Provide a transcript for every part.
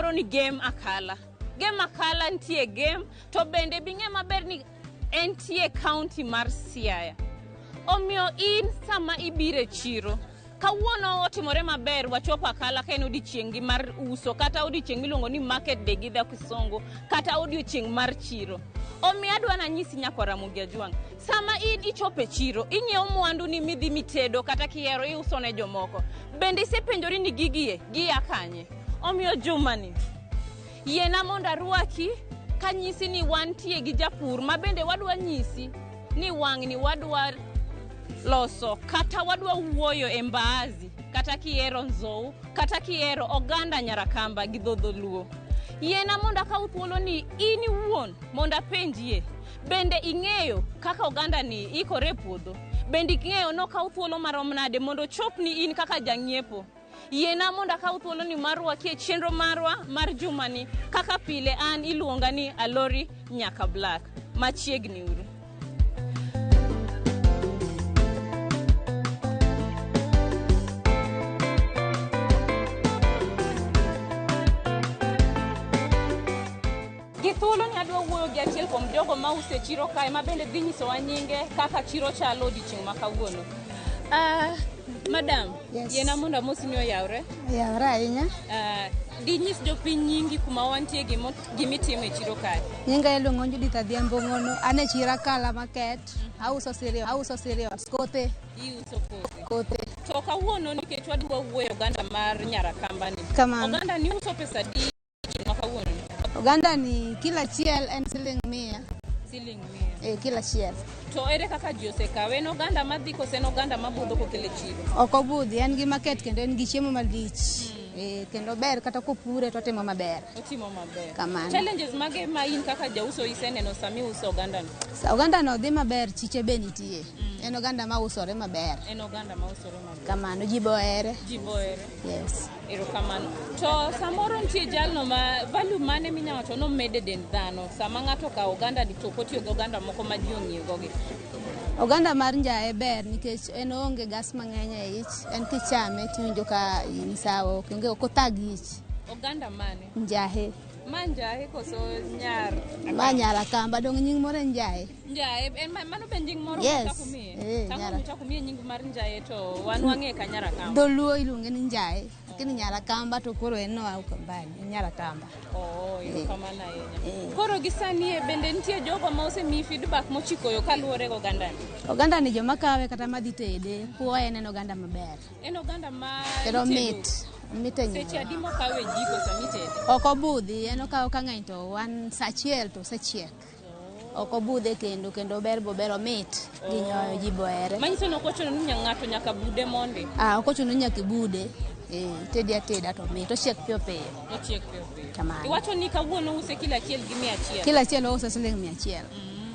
moro ni game akala. Game akala ntie game to bende binge maber ni entie county mar Siaya. Omio in sama ibire chiro. Kawuono otimore maber wachopo akala ka en odiochieng' mar uso kata odiochieng' miluongo ni market day gi dho Kisungu kata odiochieng' mar chiro. Omiyo adwa nanyisi nyako Ramogi Ajwang'. Sama in ichope chiro, inyiewo mwandu ni midhi mitedo kata kiero iuso ne jomoko. Bende isepenjori ni gigie gia kanye. Omiyo Jumani. Yena mondo arwaki kanyisi ni wantie gi japur ma bende wadwa nyisi ni wang'ni wadwa loso kata wadwa wuoyo e mbaazi kata kiero nzou kata kiero oganda nyarakamba gi dholuo. Yena mondo akaw thuolo ni ini wuon mondo apenjie bende ing'eyo kaka oganda ni ikore puodho. Bende ing'eyo no kaw thuolo marom nade mondo chopni in kaka jang'iepo. Yena mondo akaw thuolo ni marwaki e chenro marwa mar Jumani kaka pile an iluonga ni Alori nyaka Black. Machiegni uru. Thuolo ni adwa wuoyo gi achiel kuom jogo ma use chiro kae ma bende dhi nyiso wa nyinge kaka chiro chalo odiochieng' ma kawuono. Madam, yes. Yena mondo amosi ni oyawre? Oyawre ahinya. Di nyis jopiny nyingi kuma wantie gimitimo e chiro kae. Nyinga iluongo Judith Adhiambo Ng'ono. Ane chiro Akala market. Auso cereals. Kothe. Iuso kothe. To kawuono nikech wadwa wuoyo oganda mar Nyarakamba ni. Oganda ni uso pesa di ma kawuono. Oganda ni kila chiel en siling 100. Siling 100. Kila chiel. To ere kaka ji osekawe en oganda madhi kose en oganda mabudho kokele chiro? Ok obudhi, en gi market kendo en gi chiemo malich. Kendo ber kata kopure to timo maber. Otimo maber. Kamano. Challenges mage ma in kaka jauso iseneno sami uso oganda ni? Oganda no dhi maber, chiche be nitie. En oganda ma usore maber. En oganda ma usore maber. Kamano, ji bohere. Ji bohere. Yes. Erokamano. To samoro nitie jalno ma value mane minya wacho no mede dend dhano sama ng'ato ka oganda di to kotiyo gi oganda moko ma ji ong'iego gi. Oganda mar njae ber nikech en onge gas mang'eny e ich, en kichame tiwinjo ka in sawa, kendo ok othagi ich. Oganda mane? Njae. Manjae koso nyar? Nyarakamba, dong nying moro njae. Njae, en mano ben nying moro Yes. Tango michakumie nying mar njae to wan wang'e ka Nyarakamba. Dholuo iluonge ni njae, lakini Nyarakamba to koro en no au kambani, Nyarakamba. Erokamano ahinya. Koro gisani bende nitie jogo ma osemi feedback mochikoyo kaluwore gi oganda ni? Oganda ni joma kawe kata madhi tede, puoye en oganda maber. En oganda ma pero mit enyo. Seche adi mokawe jiko sami tede? Ok obudhi, en okawo ka ng'eny to wan sa achiel to osechiek. Ok obudhe kendo ber omit gi nyoyo ji bohere. Manyiso ni ok ochuno ni ng'ato nyaka bude mondi? Ok ochuno nyaka bude. Tedi ateda to mit ochiek piyo piyo. Ochiek piyo piyo. Kamano. Iwacho ni kawuono use kila achiel gi 100? Kila achiel ouso siling 100.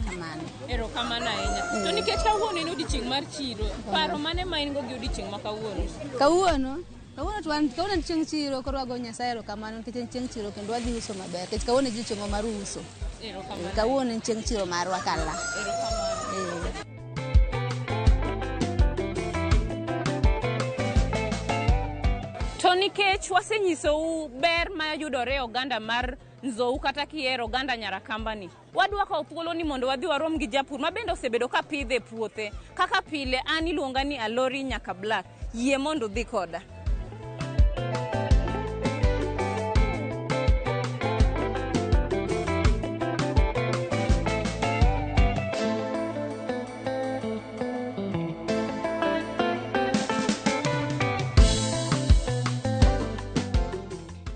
Kamano. Erokamano ahinya. To nikech kawuono en odiochieng' mar chiro, paro mane ma in go gi odiochieng' ma kawuono? Kawuono en chieng' chiro, koro wago Nyasaye erokamano nikech en chieng' chiro kendo wadhi uso maber. Nikech kawuono en chieng' mar uso. Erokamano. Kawuono en chieng' chiro marwa kala. Erokamano. To nikech wasenyisou ber ma yudore oganda mar nzou kata kiero oganda Nyarakamba ni, wadwa kawo thuolo ni mondo wadhi warom gi japur ma bende osebedo ka pidho e puothe. Kaka pile an iluonga ni Alori nyaka Black. Yie mondo dhi koda.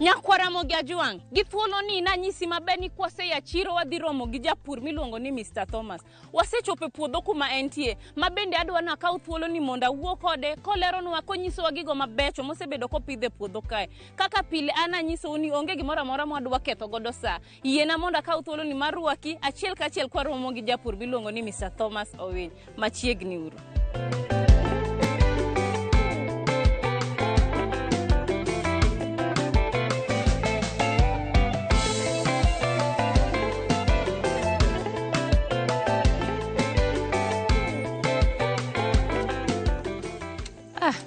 Nyako Ramogi Ajwang', gi thuolo ni nanyisi maber ni kwase ya chiro wadhi romo gi japur miluongo ni Mr. Thomas. Wasechopo e puodho kuma entie, ma bende adwa na kaw thuolo ni mondo awuo kode koleronwa konyisowa gigo mabecho mosebedo kopidho e puodho kae. Kaka pile an anyisou ni onge gimoro amora mwadwa ketho godo sa. Yiena mondo akaw thuolo ni marwaki achiel ka achiel kwa romo gi japur miluongo ni Mr. Thomas Owiny. Machiegni uru.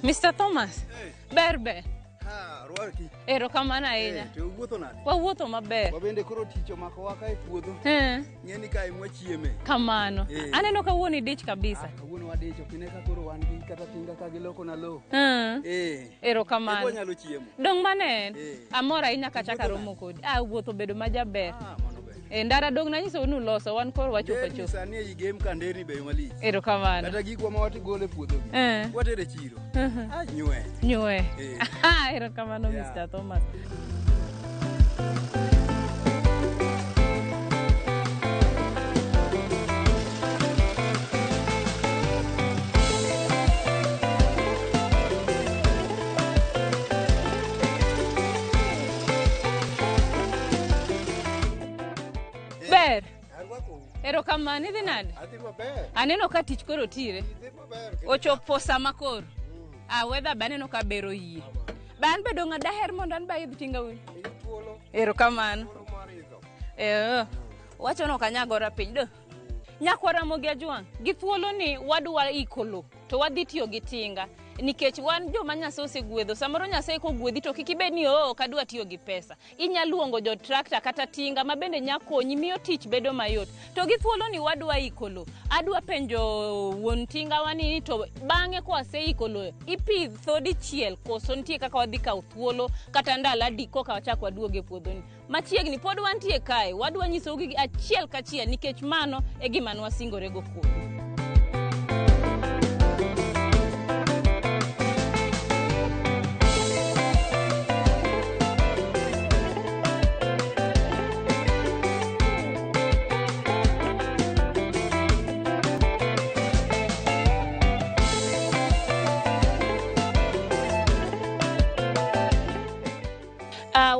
Mr. Thomas, hey. Berbe. Barki. Erokamano ahinya. To wuotho nade? Wawuotho maber. Wabende koro tich omakowa ka e puodho. Ng'eni ka imwa chieme. Kamano. Aneno kawuono idich kabisa. Kawuono wadich, ok ine ka koro wan gi kata tinga ka giloko na lo. Erokamano. Eko nyalo chiemo. Dong mane? Amor ahinya kachaka romo kodi. Wuotho bedo majaber. Mano ber. Ndara dong nanyiso nu loso wan koro wachopo chopo. Sani e game kandeni be malich. Erokamano. Kata gikwa ma watigole e puodho gi. Watere chiro. Nywe. Nywe. Erokamano Mr. Thomas. Ber. Erokamano idhi nade? Adhi maber. Aneno ka tich koro tire. Idhi maber. Ochopo sama koro. Weather be aneno ka bero yie. Ban bedo ng'a daher mondo an ba idhi tinga winy. Erokamano. Wacho no kanyagora piny do. Nyakwa Ramogi Ajwang', gi thuolo ni wadwa iko lo to wadhi tiyo gi tinga nikech wan joma Nyasaye osegwedho. Samoro Nyasaye kogwedhi to kik ibed ni kadwa tiyo gi pesa. Inyalo luongo jo tractor kata tinga ma bende nyakonyi miyo tich bedo mayot. To gi thuolo ni wadwa iko lo. Adwa penjo wuon tinga wani to bang'e ko aseiko lo ipidh thodi chiel koso nitie kaka wadhi kawo thuolo kata ndalo adi koka wachak waduoge puodho ni. Machiegni pod wantie kae wadwa nyiso gi achiel kachiel nikech mano e gima wasingore go kuno.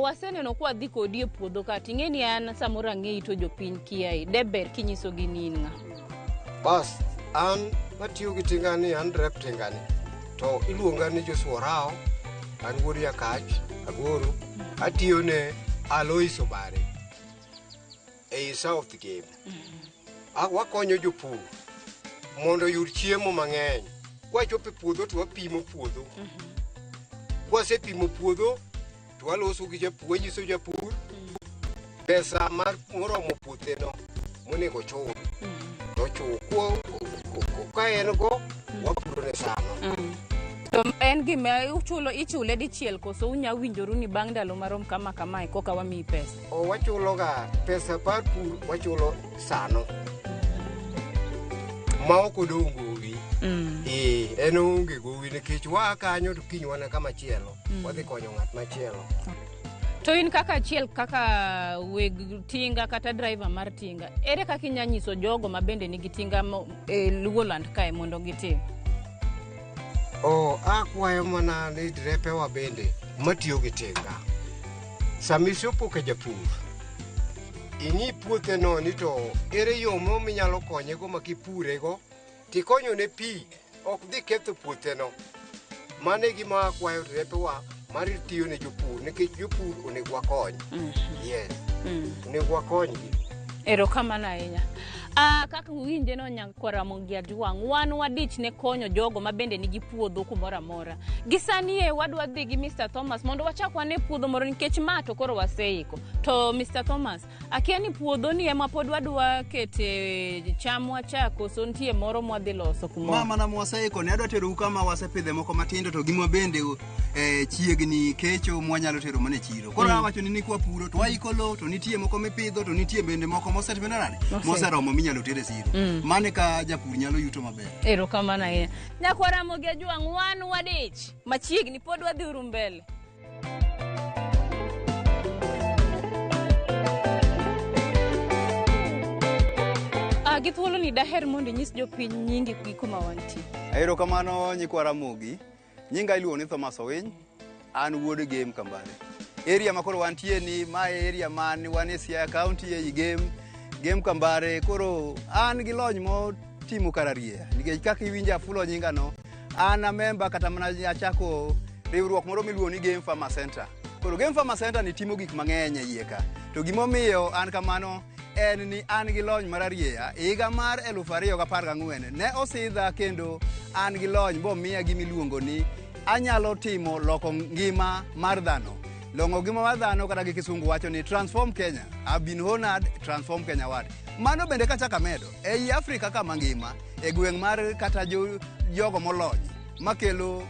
Waseneno kwa dhi kodi e puodho ka ting'eni an samoro ang'eyi to jopiny kiai deber kinyiso gi ninga. Bas an matiyo gi tingani an rep tingani to iluonga ni Josuorao an wuod Yakach Agoro atiyo ne Alois Obare e South Game. Wakonyo jopur mondo yud chiemo mang'eny. Kwachopo e puodho to wapimo puodho. Kwasepimo puodho to waloso gi japur, nyiso japur pesa mar moromo puotheno monego chul. To chukwo ka en go wapuro ne sano. To en gima ichule dichiel koso unya winjoru ni bang' ndalo marom kama kamae koka wamiyi pesa? Wachulo ga pesa par pur wachulo sano. Ma ok odong' gowi. En onge gowi nikech wakanyo to kiny wana kama chielo. Wadhi konyo ng'at machielo. To in kaka achiel kaka weg tinga kata driver mar tinga, ere kaka inya nyiso jogo ma bende nigi tinga e Luoland kae mondo gitim? Akwayo mana ni drepewa bende matiyo gi tinga. Samisopo ka japur ing'i puotheno ni to ere yo minyalo konyego makipurego tikonyo ne pi ok dhi ketho puotheno. Mano e gima akwayo drepewa mar tiyo ne jopur nikech jopur onego wakony. Yes. Onego wakonygi. Erokamano ahinya. Kaka uwinje no Nyakwa Ramogi Ajwang', wan wadich ne konyo jogo ma bende nigi puodho kumoro amora. Gisani wadwa dhi gi Mr. Thomas mondo wachak wane puodho moro nikech ma to koro waseiko. To Mr. Thomas, akia ni puodho ni ema pod wadwa kete cham wachako so nitie moro mwadhi loso kumoro. Mama na mwaseiko ne adwa tero kama wasepidhe moko matindo to gimwa bende chiegni kecho mwanyalo tero mane chiro. Koro awacho ni kwa puro to waiko lo to nitie moko mipidho to nitie bende moko mosetibena nade. Moseromo minyalo tere siro. Mane ka japur nyalo yuto maber. Erokamano ahinya. Nyakwa Ramogi Ajwang', wan wadich machiegni pod wadhi uru mbele. Gi thuolo ni daher mondo nyis jopiny nyingi gi kuma wantie. Erokamano Nyikwa Ramogi. Nyinga iluongo ni Thomas Owiny. An wuod Game Kambare. Area makoro wantie ni mae area man wan e Siaya County e Game Kambare. Koro an gi lony mo timo kararie nikech kaka iwinja afulo nyinga no an a member kata mana achako riwruok moro miluongo ni Game Farmer Center. Koro Game Farmer Center ni timo gik mang'eny e iye ka. To gimomiyo an kamano en ni an gi lony mararieya. Higa mar 2014 ne osidha kendo an gi lony bo miya gimiluongo ni anyalo timo loko ngima mar dhano. Longo ngima mar dhano kata gi kisungu wacho ni transform Kenya. I've been honored, transform Kenya ward. Mano bende kachaka medo. Ei Afrika kama ngima, e gweng' mar kata jogo molony, makelo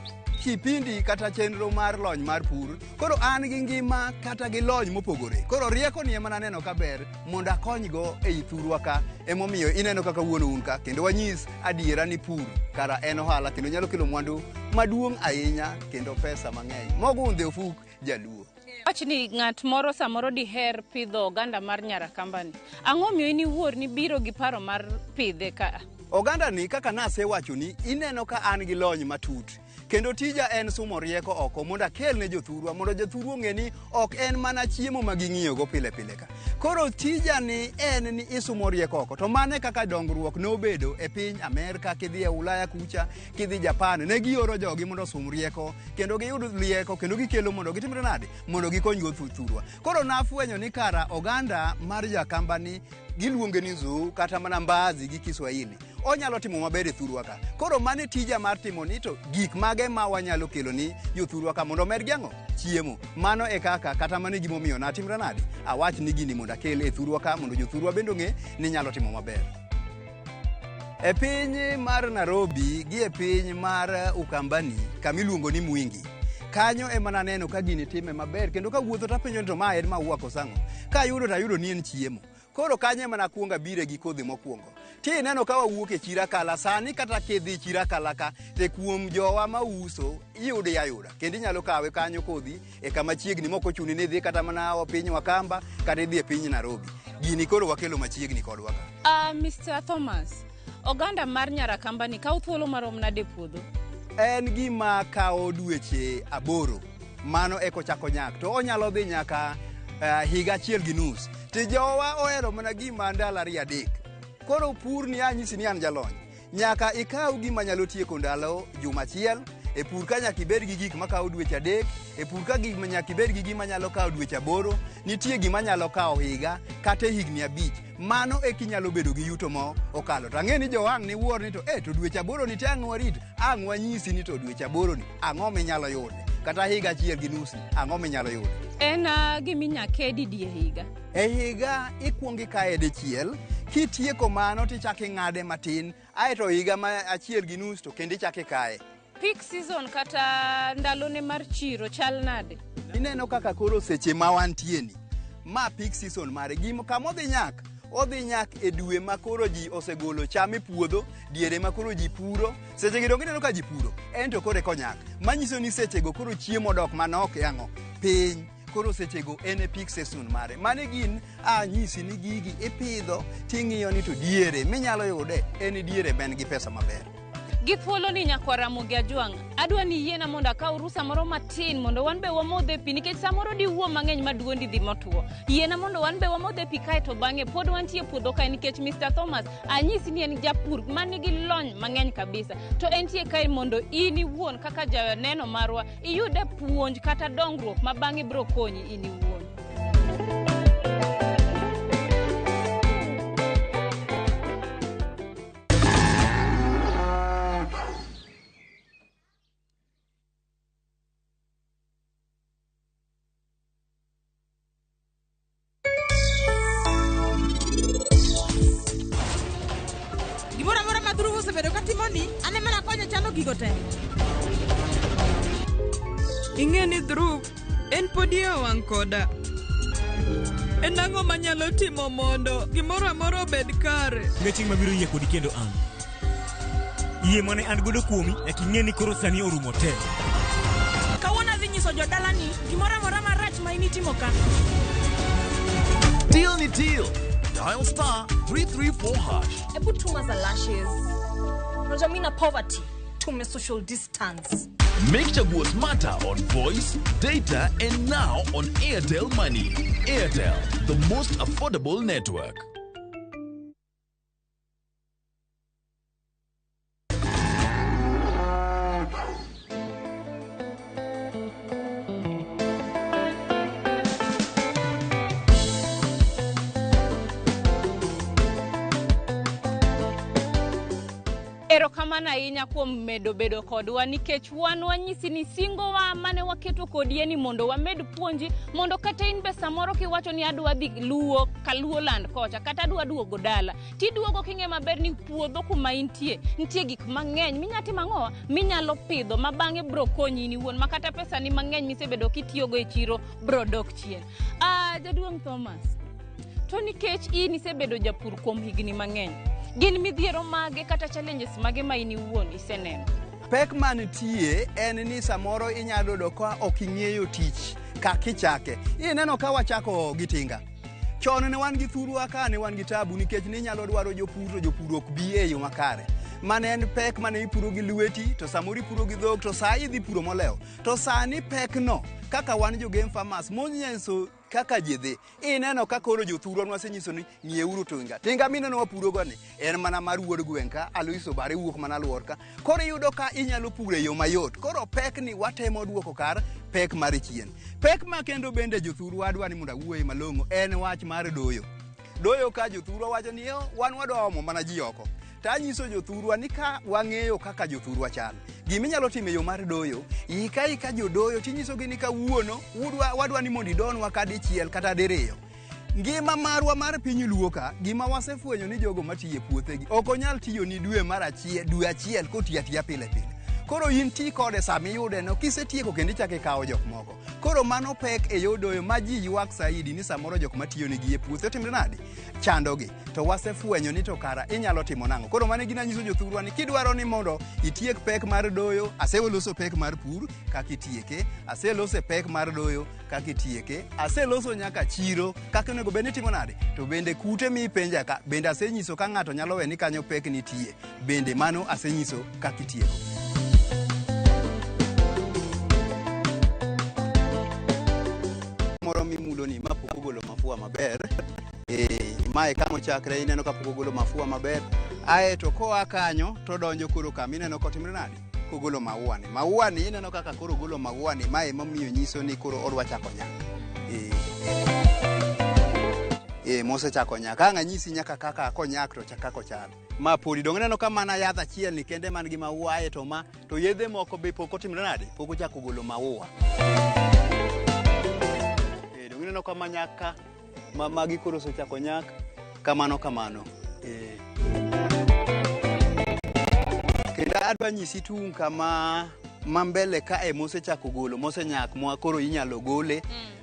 kipindi kata chenro mar lony mar pur. Koro an gi ngima kata gi lony mopogore. Koro rieko ni ema naneno kaber mondo akonygo ei thurwa ka. Emomiyo ineno kaka wuono un ka. Kendo wanyis adiera ni pur kara en ohala kendo nyalo kelo mwandu maduong' ahinya kendo pesa mang'eny. Mogundhe ofuk jaluo. Wach ni ng'at moro samoro diher pidho oganda mar nyarakambani. Ang'o miyo ini wuor ni biro gi paro mar pidhe ka? Oganda ni kaka nasewacho ni ineno ka an gi lony matut. Kendo tija en sumo rieko oko mondo akel ne jothurwa mondo jothurwa ong'e ni ok en mana chiemo ma ging'iyogo pile pile ka. Koro tija ni en ni isumo rieko oko. To mane kaka dongruok nobedo e piny Amerika, kidhi e Ulaya kucha, kidhi Japan, ne gioro jogi mondo sum rieko, kendo giyud rieko, kendo gikelo mondo gitimre nade, mondo gikonygo thurwa. Koro nafwenyo ni kara oganda mar jakambani giluonge ni zoo kata mana mbazi gi Kiswahili. Onyalo timo maber e thurwa ka. Koro mane tija mar timo ni to gik mage ma wanyalo kelo ni jothurwa ka mondo med geng'o chiemo. Mano e kaka kata mane gimomiyo natimre nade. Awach ni gini mondo akel e thurwa ka mondo jothurwa bende ong'e ni nyalo timo maber. E piny mar Nairobi gi e piny mar Ukambani kamiluongo ni Mwingi. Kanyo ema naneno ka gini time maber kendo ka wuotho tapenjo ni to ma en maua kosang'o. Ka ayudo tayudo ni en chiemo. Koro kanyo ema nakuonga bire gi kodhi mokwongo. Ti neno ka wawuok e Chirakala sani kata kidhi Chirakala ka te kuom jowa mauso iyude ayuda. Kendo inyalo kawe kanyo kodhi e kama chiegni moko chuni ni dhi kata mana piny Wakamba kata idhi e piny Nairobi. Gini koro wakelo machiegni kodwa ka. Mr. Thomas, oganda mar nyarakambani kawo thuolo marom nade puodho? En gima kawo dweche 8. Mano eko chako nyak. To onyalo dhi nyaka higa 1.5. Ti jowa ohero mana gima ndalo 2-3. Koro pur ni anyisi ni an jalony. Nyaka ikaw gima nyalo tieko ndalo juma achiel. E pur ka nyaka ibed gi gik makawo dweche 3. E pur ka nyaka ibed gi gima nyalo kawo dweche 8. Nitie gima nyalo kawo higa kata higni 5. Mano e kinyalo bedo gi yuto mo okalo. To ang'e ni jowang' ni wuor ni to to dweche 8 ni te ang' warit. Ang' wanyisi ni to dweche 8 ni ang'o minyalo yude. Kata higa 1.5 ang'o minyalo yude. En giminya kedi die higa. E higa ikuongi kae dichiel. Kitieko mano tichako ing'ade matin, aeto higa ma 1.5 to kendo ichako ikaye. Peak season kata ndalone mar chiro chal nade? Ineno kaka koro seche ma wantieni. Ma peak season mare gimo kama odhi nyak e dwe ma koro ji osegolo cham e puodho, diere ma koro ji puro. Seche gi dongo ineno ka ji puro, ento koro konyak. Manyiso ni sechego koro chiemo dok manok yang'o piny. Koro sechego en e peak season mare. Mane gin nyisi ni gigi ipidho ting'iyo ni to diere minyalo yude en diere ben gi pesa maber. Gi thuolo ni nyakwara Ramogi Ajwang', adwa ni yiena mondo akaw rusa moro matin mondo wan be wamodhe pi nikech samoro diwuo mang'eny ma duondi dhi motuo. Yiena mondo wan be wamodhe pi kae to bang'e pod wantie puodho kae nikech Mr. Thomas anyisi ni en japur man gi lony mang'eny kabisa. To entie kae mondo in iwuon kaka janeno marwa iyude puonj kata dongruok ma bang'e biro konyi in iwuon. Ing'eni Dhruv en podi e wang' koda. En ang'o manyalo timo mondo gimoro amora obed kare? Chieng' mabiro yie kodi kendo an. Yie mane an godo kuomi nyaka ing'e ni koro sani orumo te. Kawuono adhi nyiso jodala ni gimoro amora marach ma initimo ka. Deal ni deal. Dial *334#. Ebu tuma za lashes. Rajamina poverty. Tume social distance. Make chaguo smarter on voice, data, and now on Airtel Money. Airtel, the most affordable network. Erokamano ahinya kuom medo bedo kodwa nikech wan wanyisi ni singowa mane waketo kodi ni mondo wamed puonji mondo kata in be samoro kiwacho ni adwa dhi luwo kaluwo land kocha kata adwa duogo dala tiduogo king'e maber ni puodho kuma nitie gik mang'eny minyatimo ang'owa minyalo pidho ma bang'e bro konyi ni wuon makata pesa ni mang'eny misebedo kitiyogo e chiro bro dok chien. Jaduong' Thomas, to nikech in isebedo japur kuom higni mang'eny, gin midhiero mage kata challenges mage ma in iwuon iseneno? Pek manitie en ni samoro inyalo yudo ka ok ing'eyo tich kakichake. Ineno ka wachako gi tinga. Chon ne wan gi thurwa ka ne wan gi tabu nikech ni nyalo dwaro jopur to jopur ok bi e yo makare. Mane en pek mane ipuro gi lweti to samoro ipuro gi dhok to saa idhi puro molewo. To sani pek no kaka wan jo game farmers monyiso kaka jedhe. Ineno ka koro jothurwa wasenyiso ni ng'ieuru tinga. Tinga mineno wapuro go ni en mana mar wuod gweng' ka Aloiso bare wuok mana luor ka. Koro iyudo ka inyalo puro e yo mayot. Koro pek ni watemo duoko kar pek mar chien. Pek ma kendo bende jothurwa dwa ni mondo awuoye malong'o en wach mar doyo. Doyo ka jothurwa wacho ni wan wadwa omo mana ji oko. Tanyiso jothurwa ni ka wang'eyo kaka jothurwa chal. Giminyalo timo e yo mar doyo, ika jodoyo tinyisogi ni kawuono wadwa ni mondo idonwa kadichiel kata diriyo. Ngima marwa mar piny luo ka, gima wasefwenyo ni jogo matiye puothegi ok onyal tiyo ni dwe achiel kotiyo atiya pile pile. Koro in ti kode sama iyude no kisetieko kendo ichako ikawo jok moko. Koro mano pek e yo doyo ma ji ywak saidi ni samoro jok matiyo nigi e puothe timre nade chandogi. To wasefwenyo ni to kara inyalo timo nang'o. Koro mane gina nyiso jothurwa ni kidwaro ni mondo itiek pek mar doyo, aseloso pek mar pur kaka itieke, aseloso pek mar doyo kaka itieke, aseloso nyaka chiro kaka onego bed ni timo nade. To bende kute mi penja ka bende asenyiso ka ng'ato nyalo we ni kanyo pek nitie. Bende mano asenyiso kaka itieko. Moro mimulo ni mapoko golo mafua maber. Mae kamo chakre ineno ka poko golo mafua maber. Ae to koa kanyo to donjo koro kama ineno kotimre nade kogolo maua ni. Maua ni ineno kaka koro golo maua ni mae mamiyo nyiso ni koro odwa chako nyak. Mose chako nyak. Ka ng'anyisi nyaka kaka konyak to chakako chal. Ma podi dong ineno ka mana yath achiel ni kende man gi maua to yedhe moko be poko timre nade poko chako golo maua. Ineno kama nyaka magi koro osechako nyak kamano. Kendo adwa nyisi tung kama mbele ka mosechako golo mosenyak ma koro inyalo gole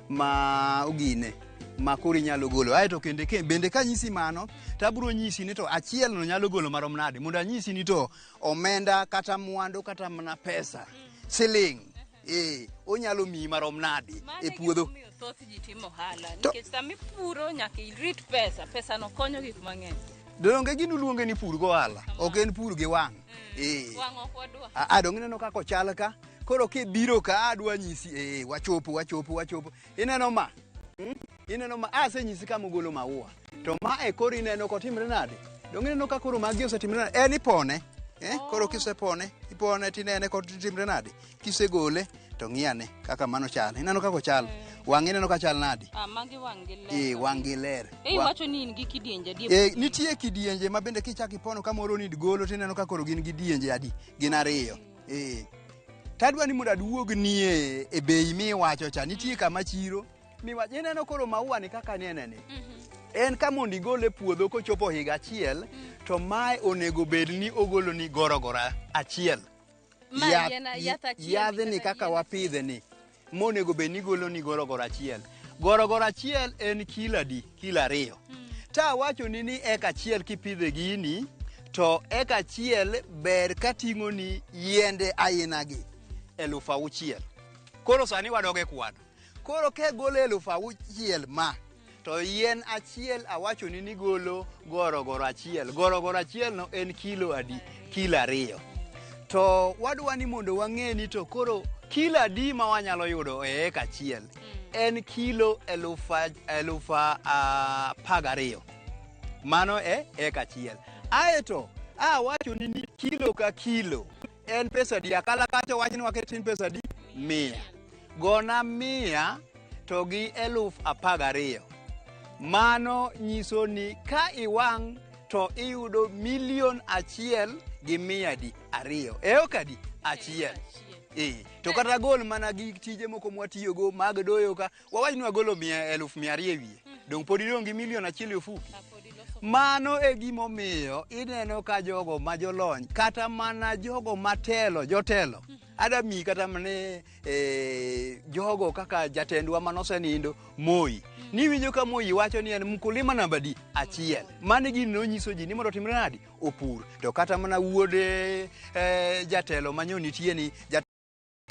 ma ogine ma koro inyalo golo. Ae to bende ka nyisi mano tabro nyisi ni to achiel no nyalo golo marom nade mondo anyisi ni to omenda kata mwandu kata mana pesa siling onyalo miyi marom nade e puodho. Thoth ji timo hala nikech sami puro nyaka irit pesa no konyo gik mang'eny. Donge ginu luonge ni pur go hala, ok en pur gi wang'. Wang' ok wadwa. Donge ineno kako chal ka. Koro kibiro ka adwa nyisi wachopo. Ineno ma. Ineno ma asenyisi kama ogolo maua. To ma koro ineno kotimre nade. Donge ineno ka koro magi osetimre nade. En ipone. Koro kisepone, ipone tinene kotimre nade. Kisegole to ng'iyane kaka mano chal. Ineno kako chal. Wang' ineno ka chal nade. Magi wang' gi ler. Wang' gi ler. Wacho ni in gi kidienje nitie kidienje ma bende kichaki pono ka moro ni golo tineno ka koro gin gi dienje adi gin ariyo. Tadwa ni mondo aduog ni e bei miwacho cha nitie kama chiro miwacho ineno koro maua ni kaka ni eneni. En ka mondo igole puodho kochopo higa achiel to mae onego bed ni ogolo ni gorogora achiel. Yadhe ni kaka wapidhe ni monego bed ni golo ni gorogora achiel. Gorogora achiel en kilo adi? Kilo 2. Ta wacho ni eka achiel kipidhe gini to eka achiel ber kating'o ni yiende aina gi 6,000. Koro sani wadoge kwano. Koro ke golo 6,000 ma to yien achiel awacho ni golo gorogoro achiel. Gorogoro achiel no en kilo adi? Kilo 2. To wadwa ni mondo wang'e ni to koro kilo adi ma wanyalo yudo e eka achiel. En kilo 12,000. Mano eka achiel. Aeto wacho ni kilo ka kilo en pesa di akala kacho wacho ni waketin pesa di 100. Gona 100 to gi 12,000. Mano nyiso ni ka iwang' to iyudo $1,100,000 eokadi achiel. To kata gol mana gi tije moko mwatiyogo mag doyo ka wawach ni wagolo 100,000 e wiye dong pod idong gi $1,000,000 ofuki. Mano e gimomiyo ineno ka jogo ma jolony kata mana jogo matelo jotelo adami kata mane jogo kaka jatendwa manosenindo Moi niwinjo ka Moi wacho ni en mkulima namba achiel. Mane gini nonyiso ji ni mondo timre nadi opur. To kata mana wuode jatelo manyonitie ni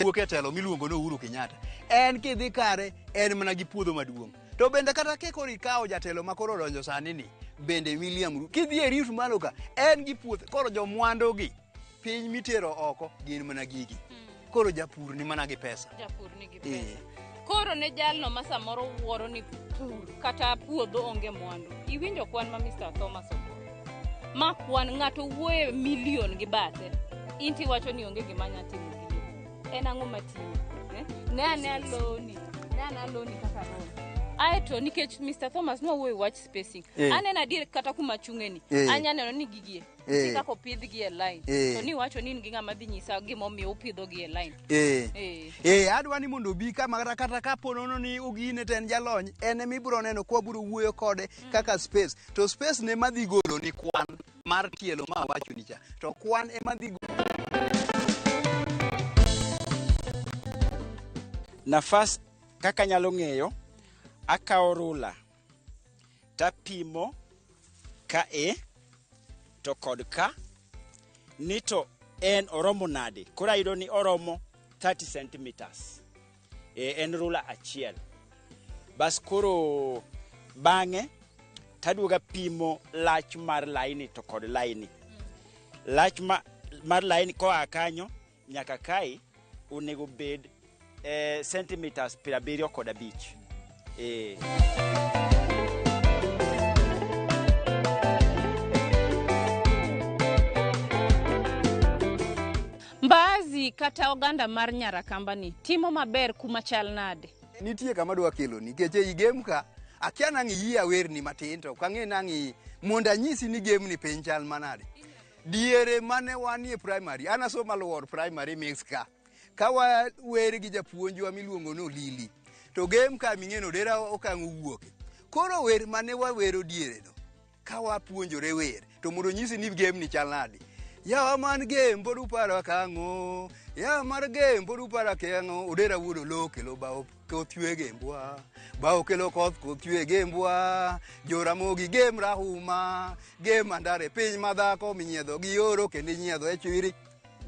wuok telo miluongo no Uhuru Kenyatta. En kidhi kare en mana gi puodho maduong'. To bende kata keko rikawo jatelo makoro donjo sani ni bende William Ruto kidhi e Rift malo ka en gi puothe koro jomwando gi piny mitero oko gin mana gigi. Koro japur ni mana gi pesa. Japur ni gi pesa. Koro ne jalno ma samoro wuoro ni pur kata puodho onge mwandu. Iwinjo kwan ma Mr. Thomas ogo. Ma kwan ng'ato wuoye milion gi bathe. Inti wacho ni onge gima nyatimo gi. En ang'o matimo? Ne aloni kaka ron. Aeto nikech Mr. Thomas no wuoyo watch spacing. Anena adier kata kuma chung'eni. Anya neno ni gigie. Kaka opidh gi e line. To ni wacho ni ng'ama madhi nyisa gimomiyo upidho gi e line. Adwa ni mondo bi kama kata kaponono ni ugine ten jalony ene mibro neno kwa biro wuoyo kode kaka space. To space ne madhi golo ni kwan mar tielo ma wacho ni cha. To kwan e madhi golo nafas kaka nyalo ng'eyo akawo rula tapimo ka to kod ka ni to en oromo nade. Koro ayudo ni oromo 30 centimeters. En rula achiel. Bas koro bang'e taduoga pimo lach mar laini to kod laini. Lach mar laini koa kanyo nyaka kai onego bed centimeters 75. Mbazi kata oganda mar Nyarakamba ni timo maber kuma chal nade. Nitie kama dwa kelo nikech ei game ka akia nangi yia werni matin to kange nangi monda nyisi ni game ni piny chal manade. Diere mane wanie primary anasomo Luor primary mix ka kawa were gi japuonjwa miluongo no Lili to game ka ming'eno dera okang' wuoke. Koro wer mane wawero diere no kawa puonjore wer to mondo nyisi ni game ni chal nade. Yawa man game bodu para kang'o ya mar game bodu para kang'o odera wuodo lo kelo bao ko thwe gembwa bao kelo koth ko thwe gembwa Joramogi game rahuma game andare piny madhako minyiedho gi oro kendo nyiedho e chwiri.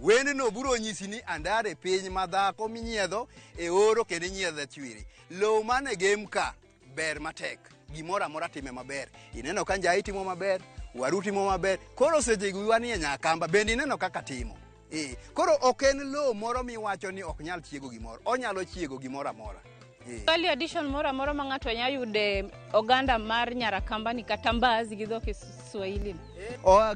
Wende no buro nyisi ni andare piny madhako minyiedho e oro kendo nyiedho e chwiri. Lo mane game ka ber matek gimora mora time maber. Ineno ka njai timo maber, waru timo maber. Koro seche gwiwani e Nyakamba bende ineno kaka timo. Koro ok en lo moro miwacho ni ok nyal chiego gimoro. Onyalo chiego gimora mora. Value addition mora ma ng'ato nya yude oganda mar Nyarakamba ni kata Mbazi gi dho Kiswahili.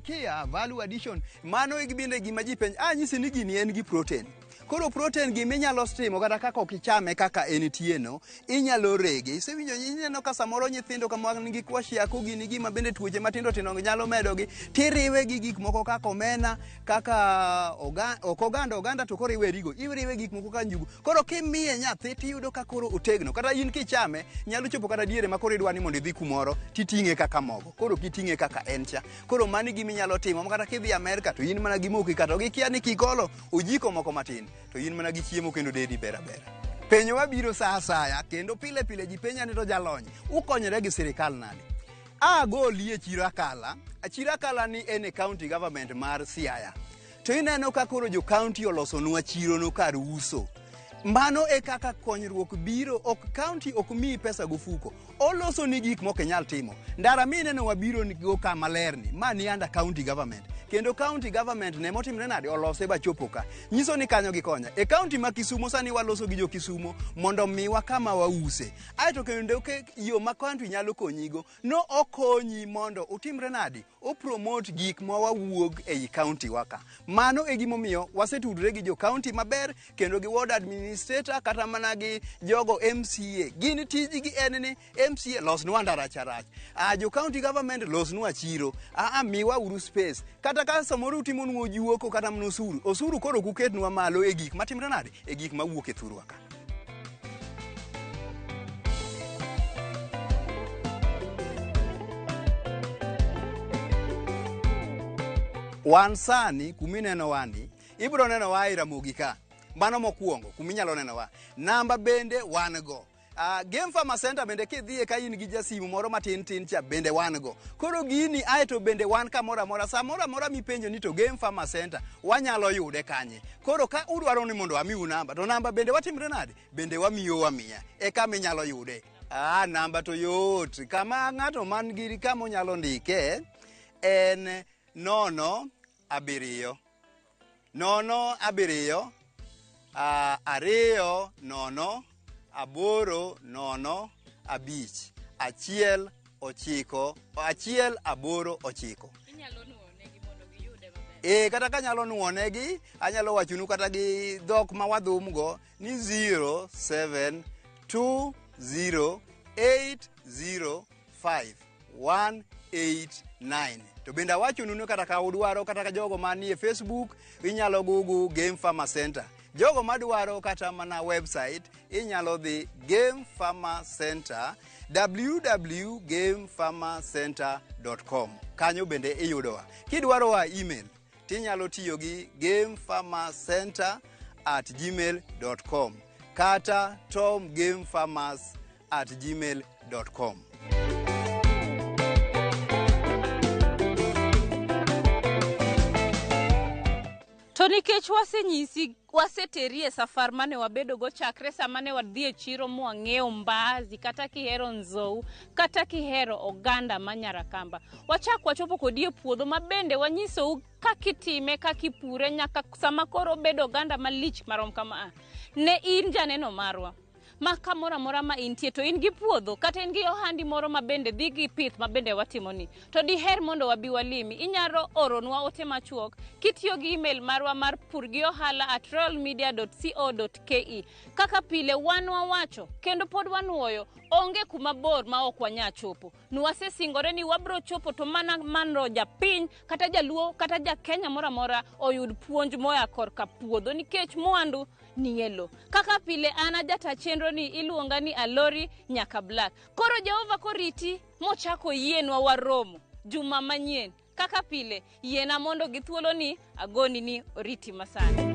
Kia value addition mano igibinde gima ji penj nyisi ni gini en gi protein. Koro protein gi minyalo timo kata kaka okichame kaka enitieno inyalo rege. Isewinjo ineno ka samoro nyithindo kama nigi kwashiako gini gima bende tuoche matindo tindo nyalo medogi tiriwe gi gik moko kaka omena kaka oganda to koro iwerigo iweriwe gik moko ka njugu. Koro kimiye nyathi tiyudo ka koro otegno kata in kichame nyalo chopo kata diere ma koro idwani mondo idhi kumoro titing'e kaka mogo koro kiting'e kaka encha. Koro mani gimi nyalo timo kata kidhi Amerika to in mana gimoki kata gikia ni kikolo ojiko moko matin to in mana gi chiemo kendo dedi bera. Penyo wabiro sa asaya kendo pile pile ji penya ni to jalony ukonyre gi sirikal nade. Goli e Chirakala. Chirakala ni ene county government mar Siaya. To ineno ka koro jo county oloso nwa chiro no kar uso. Mano e kaka konyruok biro ok county ok mi pesa gofuko. Oloso ni gik moko nyal timo. Ndara mineno wabiro ni go kama lerni. Mani anda county government. Kendo county government ne motimre nade olose ba chopo ka. Nyiso ni kanyo gikonya. E county ma Kisumo sani waloso gi jo Kisumo mondo miwa kama wause. Aito kendo yo ma county nyalo konyigo no okonyi mondo utimre nade o promote gik ma wawuog e county waka. Mano e gimomiyo wasetudre gi jo county maber kendo gi ward administrator kata mana gi jogo MCA. Gini tijgi en ni KMC losnwa ndaracharach. Jo county government losnwa chiro. Miwa uru space. Kata ka samoro utimo nwa juoko kata mnosuru. Osuru koro kuketnwa malo e gik matimre nade? E gik mawuok e thurwa ka. Wan sani kumineno wani, ibro neno wa Ramogi ka. Mano mokuongo, kuminyalo neno wa. Namba bende wan go. Game Farmer Center bende kidhie ka in gi jasimu moro matin tin cha bende wan go. Koro gini aeto bende wan kamora mora. Samora mora mipenjo ni to Game Farmer Center wanyalo yude kanye. Koro ka udwaro ni mondo amiu namba, to namba bende watimre nade? Bende wamiyo wamiya. Eka minyalo yude. Namba to yot. Kama ng'ato man giri kama onyalo ndike en 0 abiriyo 0 abiriyo 2 0 8 0 5 1 9 1 8 9. Inyalo nuonegi mondo giyude maber. Kata ka nyalo nuonegi, anyalo wachonu kata gi dhok ma wadhumgo ni 0720805189. To bende awachonu kata ka udwaro kata ka jogo manie Facebook inyalo gugu Game Farmer Center. Jogo madwaro kata mana website inyalo dhi Game Farmer Center www.gamefarmercenter.com. Kanyo bende iyudowa. Kidwaro wa email tinyalo tiyo gi gamefarmercenter@gmail.com kata tomgamefarmers@gmail.com. To nikech wasenyisi waseterie safar mane wabedo go chakre sama ne wadhi e chiro mwang'eyo mbazi kata kihero nzou kata kihero oganda manyarakamba, wachak wachopo kodi e puodho mabende wanyisou kakitime kakipure nyaka sama koro bedo oganda malich marom kama. Ne in janeno marwa ma kamora mora ma intie to in gi puodho kata in gi ohandi moro mabende dhi gi pith mabende watimoni, to diher mondo wabi walimi, inyalo oronwa ote machuok kitiyo gi email marwa mar purgiohala@royalmedia.co.ke. Kaka pile wan wawacho kendo pod wanuoyo, onge kuma bor ma ok wanyachopo. Nwasesingore ni wabro chopo to mana manro japiny kata jaluo kata jakenya mora mora oyud puonj moya korka puodho nikech mwandu nielo. Kaka pile ana jata chenro ni iluonga ni Alori nyaka Black. Koro Jehova koriti mochako yienwa waromo juma manyien. Kaka pile yiena mondo githuolo ni agoni ni oriti masani.